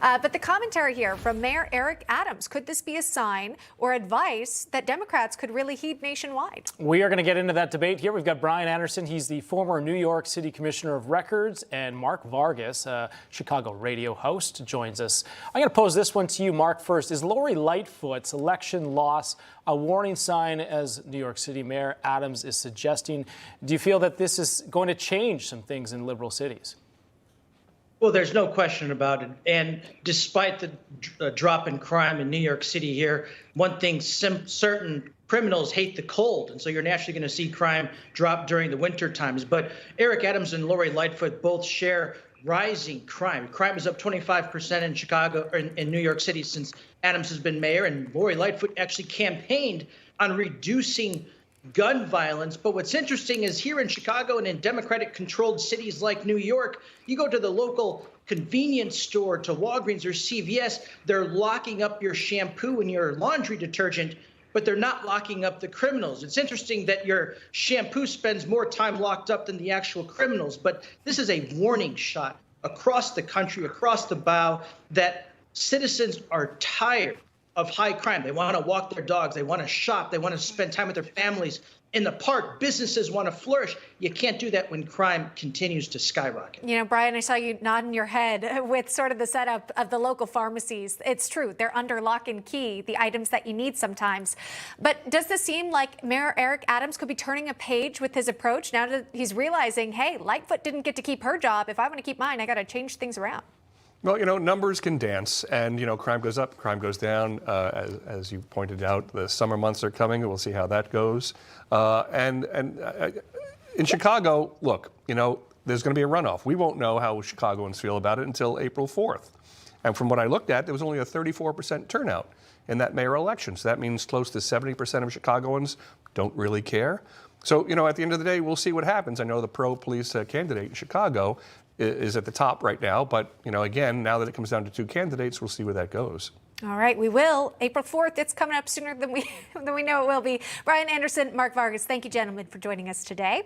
But the commentary here from Mayor Eric Adams, could this be a sign or advice that Democrats could really heed nationwide? We are going to get into that debate here. We've got Brian Andersson. He's the former New York City Commissioner of Records, and Mark Vargas, a Chicago radio host, joins us. I'm going to pose this one to you, Mark, first. Is Lori Lightfoot's election loss a warning sign, as New York City Mayor Adams is suggesting? Do you feel that this is going to change some things in liberal cities? Well, there's no question about it. And despite the drop in crime in New York City here, one thing certain: criminals hate the cold. And so you're naturally going to see crime drop during the winter times. But Eric Adams and Lori Lightfoot both share rising crime. Crime is up 25% in Chicago, or in New York City, since Adams has been mayor. And Lori Lightfoot actually campaigned on reducing gun violence. But what's interesting is here in Chicago and in Democratic-controlled cities like New York, you go to the local convenience store, to Walgreens or CVS, they're locking up your shampoo and your laundry detergent, but they're not locking up the criminals. It's interesting that your shampoo spends more time locked up than the actual criminals, but this is a warning shot across the country, across the bow, that citizens are tired of high crime. They want to walk their dogs. They want to shop. They want to spend time with their families in the park. Businesses want to flourish. You can't do that when crime continues to skyrocket. You know, Brian, I saw you nodding your head with sort of the setup of the local pharmacies. It's true. They're under lock and key, the items that you need sometimes. But does this seem like Mayor Eric Adams could be turning a page with his approach now that he's realizing, hey, Lightfoot didn't get to keep her job. If I want to keep mine, I got to change things around? Well, you know, numbers can dance, and, you know, crime goes up, crime goes down. As you pointed out, the summer months are coming, and we'll see how that goes. In Chicago, look, you know, there's going to be a runoff. We won't know how Chicagoans feel about it until April 4th. And from what I looked at, there was only a 34% turnout in that mayor election. So that means close to 70% of Chicagoans don't really care. So, you know, at the end of the day, we'll see what happens. I know the pro-police candidate in Chicago is at the top right now. But, you know, again, now that it comes down to two candidates, we'll see where that goes. All right, we will. April 4th, it's coming up sooner than we know it will be. Brian Andersson, Mark Vargas, thank you, gentlemen, for joining us today.